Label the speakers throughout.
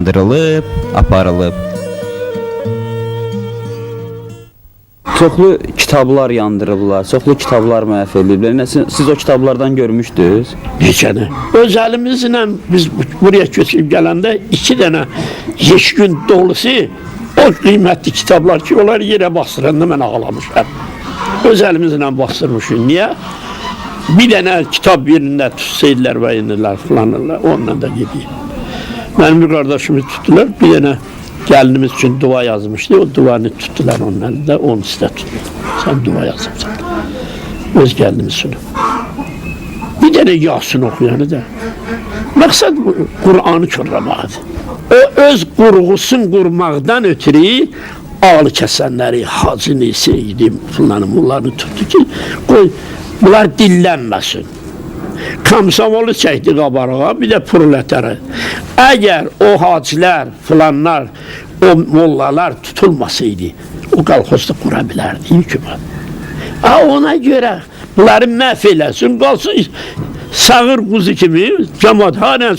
Speaker 1: yandırılıb, aparılıb. Çoxlu kitablar yandırıblar, çoxlu kitablar məhv ediliblər. Siz o kitablardan görmüşdünüz?
Speaker 2: Neçəni. Öz əlimizlə biz buraya köçüb gələndə 2 dənə yeşgün dolusu o qiymətli kitablar ki, onlar yerə bastıranda mən ağlamışam. Öz əlimizlə bastırmışıq. Niyə? Bir dənə kitab birində tutsaydılar və inirlər filanırlar, onunla da gediyim. Mənim bir qardaşımı tutdular, bir dənə gəlinimiz üçün dua yazmışdı, o duanı tutdular onları da, onu sizə tutdular. Sən dua yazmışsan, öz gəlinimiz üçün. Bir dənə Yasin oxuyanı da. Məqsəd Qur'anı körləməkdir. O öz qurğusun qurmaqdan ötürü ağlı kəsənləri, hacını, seyidi, filanı, bunları tutdu ki, qoy, bunlar dillənməsin. Komsomolu çəkdi qabarığa, bir də proletara. Əgər o hacilər, filanlar, o mollalar tutulmasaydı, o qalxozda qura bilərdi, hükümet. Ona görə bunları məhv eləsin, qalsın sağır quzu kimi, cəmat hanən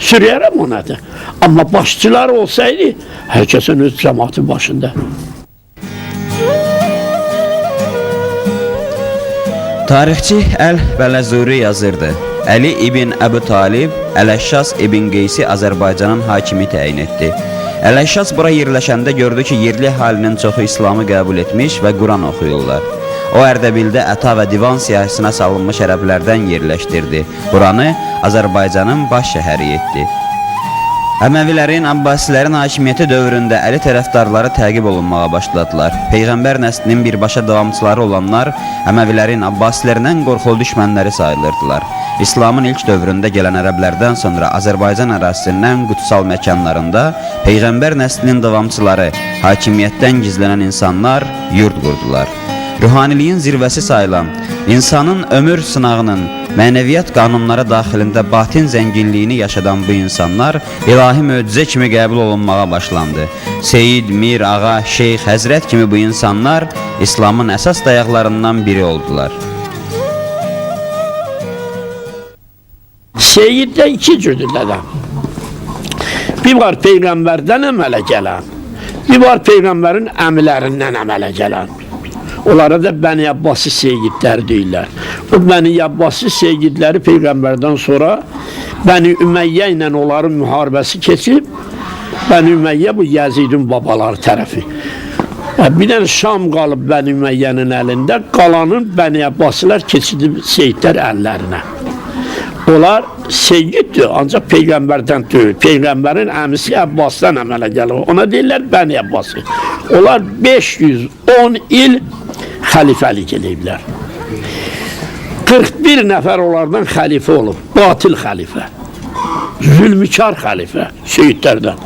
Speaker 2: sürüyərəm ona da. Amma başçılar olsaydı, hər kəsin öz cəmatı başında.
Speaker 1: Tarixçi Əl-Bələzuri yazırdı. Əli ibn Əbu Talib Ələşşas ibn Qeysi Azərbaycanın hakimi təyin etdi. Ələşşas bura yerləşəndə gördü ki, yerli əhalinin çoxu İslamı qəbul etmiş və Quran oxuyurlar. O Ərdəbildə əta və divan siyahısına salınmış ərəblərdən yerləşdirdi. Buranı Azərbaycanın baş şəhəri etdi. Əməvilərin, Abbasilərin hakimiyyəti dövründə Əli tərəfdarları təqib olunmağa başladılar. Peyğəmbər nəslinin birbaşa davamçıları olanlar Əməvilərin, Abbasilərindən qorxulu düşmənləri sayılırdılar. İslamın ilk dövründə gələn ərəblərdən sonra Azərbaycan ərazisinin qutsal məkanlarında Peyğəmbər nəslinin davamçıları, hakimiyyətdən gizlənən insanlar yurd qurdular. Ruhaniliyin zirvəsi sayılan, insanın ömür sınağının, mənəviyyat qanunları daxilində batin zənginliyini yaşadan bu insanlar ilahi möcüzə kimi qəbul olunmağa başlandı. Seyid, Mir, Ağa, Şeyx, Həzrət kimi bu insanlar İslamın əsas dayaqlarından biri oldular.
Speaker 2: Seyiddə 2 cürdür adam. Bir var Peyğəmbərdən əmələ gələn, bir var Peyğəmbərin əmlərindən əmələ gələn. Onlara da Bəni Abbasi seyidlər deyirlər. O Bəni Abbasi seyidləri Peyğəmbərdən sonra Bəni Ümeyyə ilə onların müharibəsi keçib, Bəni Ümeyyə bu Yəzidin babaları tərəfi. Bir dənə Şam qalıb Bəni Ümeyyənin əlində, qalanın Bəni Abbasilər keçidib seyidlər əllərinə. Onlar seyiddir, ancaq Peyğəmbərdən deyil. Peyğəmbərin əmisi Abbasdan əmələ gəlir. Ona deyirlər Bəni Abbasi. Onlar 510 il xəlifəlik eləyiblər. 41 nəfər onlardan xəlifə olub. Batil xəlifə. Zülmükar xəlifə seyidlərdən.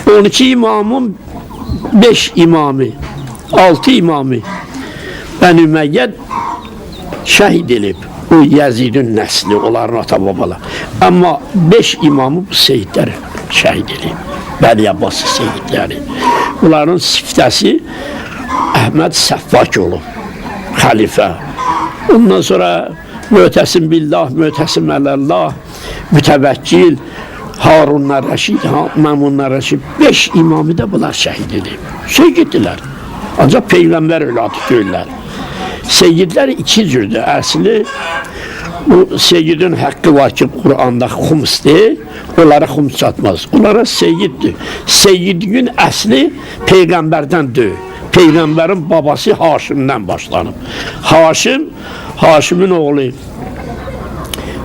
Speaker 2: 12 imamın 5 imamı, 6 imamı Bəni Ümeyyə şəhid edib. O Yəzidin nəsli, onların ata-babalar. Amma 5 imamı bu seyidlər şəhid edib. Bəni Abbasi seyidləri. Bunların siftəsi Əhməd Səffak olub, xəlifə. Ondan sonra Möhtəsim Billah, Möhtəsim Ələllah, Mütəvəkkil, Harunlar Rəşid, Məmunlar Rəşid. 5 imamı da bunlar şəhid edib. Seyiddirlər. Ancaq Peyğəmbər övladı deyirlər. Seyidlər 2 cürdür. Əsli, bu seyidin haqqı var ki, Qur'anda xumsdir, onlara xums çatmaz. Onlara seyiddir. Seyidin əsli Peyğəmbərdən deyil. Peyğəmbərin babası Haşimdən başlanıb. Haşimin oğlu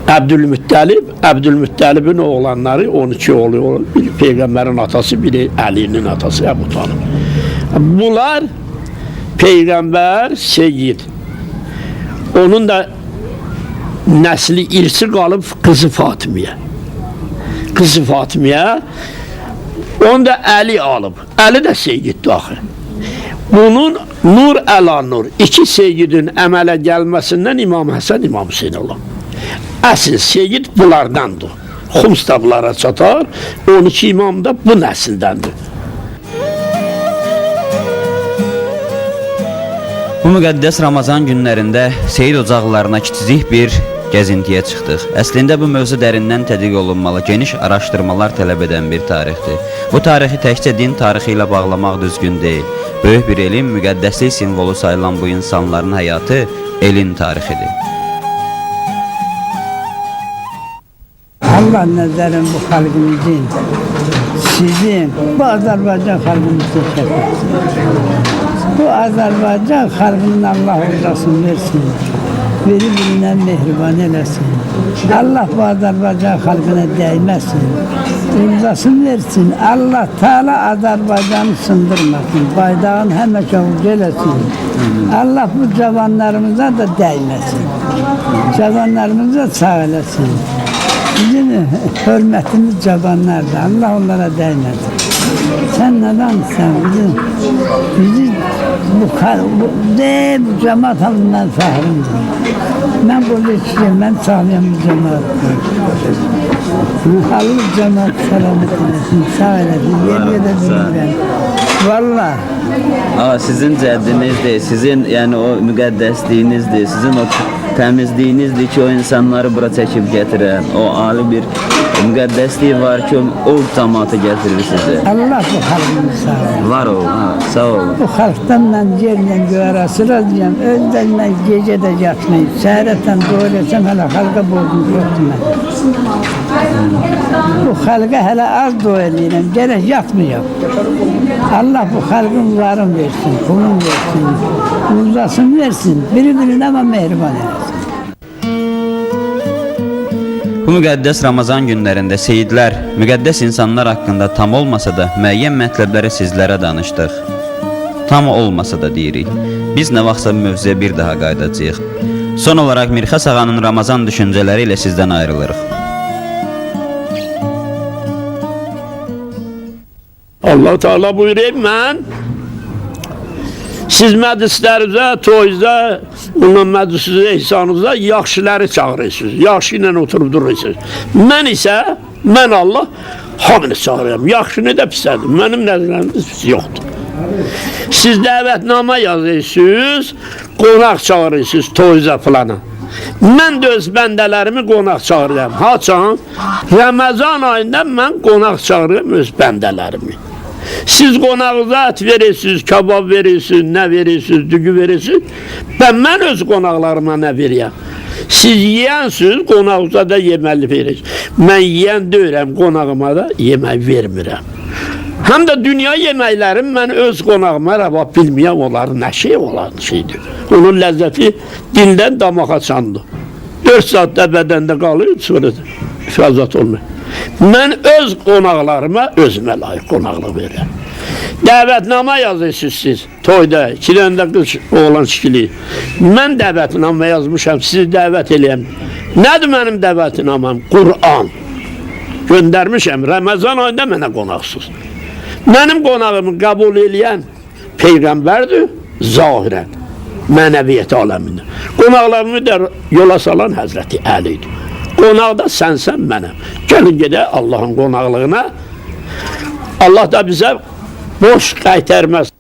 Speaker 2: Əbdülmüttəlib, Əbdülmüttəlibin oğlanları 12 oğlu. Biri Peyğəmbərin atası, biri Əlinin atası Əbu Talib. Bunlar Peyğəmbər seyid. Onun da nəsli irsi qalıb qızı Fatimiyə. Qızı Fatimiyə. Onu da Əli alıb. Əli də seyiddir axı. Bunun Nur əla Nur 2 seyidin əmələ gəlməsindən İmam Həsən, İmam Hüseyin olub. Əsl seyid bunlardandır. Xums da bunlara çatar. 12 imam da bu nəsildəndir.
Speaker 1: Bu müqəddəs Ramazan günlərində seyid ocaqlarına kiçicik bir gəzintiyə çıxdıq. Əslində bu mövzu dərindən tədqiq olunmalı, geniş araşdırmalar tələb edən bir tarixdir. Bu tarixi təkcə din tarixi ilə bağlamaq düzgün deyil. Böyük bir elin, müqəddəslik simvolu sayılan bu insanların həyatı elin tarixidir.
Speaker 3: Allah nəzərin bu xalqımızın, sizin, bu Azərbaycan xalqımızın şəkilsin. Bu Azərbaycan xalqının Allah rızasını versin, biri-birindən mehriban eləsin. Allah bu Azərbaycan xalqına dəyməsin, rızasını versin. Allah Teala Azərbaycanı sındırmasın, bayrağın həmişə uc eləsin. Allah bu cavanlarımıza da dəyməsin, cavanlarımıza sağ eləsin. Bizim hörmətimiz cavanlardır, Allah onlara dəyməsin. Sen nedensən? Bizi bu cemaat halından fahrimdir. Ben burada işleyeyim, ben sağlayan bu cemaattir. Allah cemaat selamet eylesin, sağ eylesin, yerine de bilmirəm. Vallahi.
Speaker 1: Sizin cəddinizdir, sizin yəni o müqəddəsliyinizdir, sizin o təmizliyinizdir ki, o insanları bura çəkib gətirən, o ali bir müqəddəsliyi var ki, o cəmaatı gətirir sizi.
Speaker 3: Allah bu xalqını sağ eylesin.
Speaker 1: Var ol, sağ olun.
Speaker 3: Bu xalqdan mən yerlə göy arası razıyam. Özdən mən gecə də yatmayım. Səhərətən doğrayasam hələ xalqa borcum yoxdur mən. Bu xalqa hələ az dua edirəm. Gərək yatmayam. Allah bu xalqın varın versin, pulun versin, uzasın versin. Biri-birine ama mehriban eləsin.
Speaker 1: Bu müqəddəs Ramazan günlərində seyidlər, müqəddəs insanlar haqqında tam olmasa da müəyyən mətləbləri sizlərə danışdıq. Tam olmasa da deyirik. Biz nə vaxtsa mövzuya bir daha qayıdacağıq. Son olaraq Mirxas ağanın Ramazan düşüncələri ilə sizdən ayrılırıq.
Speaker 2: Allah Teala buyuruyor, mən siz məclislərinizə, toyuzda, ondan məclisinizə, ihsanınızda yaxşıları çağırırsınız, yaxşı ilə oturub durursunuz. Mən isə, mən Allah hamını çağırıram, yaxşını da pisədir, mənim nəzərlərimdə pis yoxdur. Siz dəvətnamə yazırsınız, qonaq çağırırsınız toyuza filana. Mən də öz bəndələrimi qonaq çağırıram. Haçan, Ramazan ayında mən qonaq çağırıram öz bəndələrimi. Siz qonağınıza et verirsiniz, kabab verirsiniz, nə verirsiniz, dügü verirsiniz. Mən öz qonaqlarıma nə veriyəm? Siz yiyənsiniz, qonağınıza da yeməli verirsiniz. Mən yiyən deyirəm, qonağıma da yemək vermirəm. Həm də dünya yeməklərim mən öz qonağıma rəva bilməyəm, onların nə şey olan şeydir. Onun ləzzəti dildən damağa çandır. 4 saatdə bədəndə qalır, sonra ifazat olmuyor. Mən öz qonaqlarıma özümə layiq qonaqlıq verirəm. Dəvətnamə yazırsınız siz, toyda, 2 dənə də qız oğlan şikili. Mən dəvətnamə yazmışam, sizi dəvət eləyəm. Nədir mənim dəvətnaməm? Qur'an. Göndərmişəm, Ramazan ayında mənə qonaqsız. Mənim qonağımı qəbul eləyən Peyğəmbərdir, zahirən, mənəviyyət aləmində. Qonaqlarımı da yola salan Həzrəti Əlidir. Qonaq da sənsən mənəm. Gəlin gedək Allahın qonaqlığına. Allah da bizə boş qaytarmaz.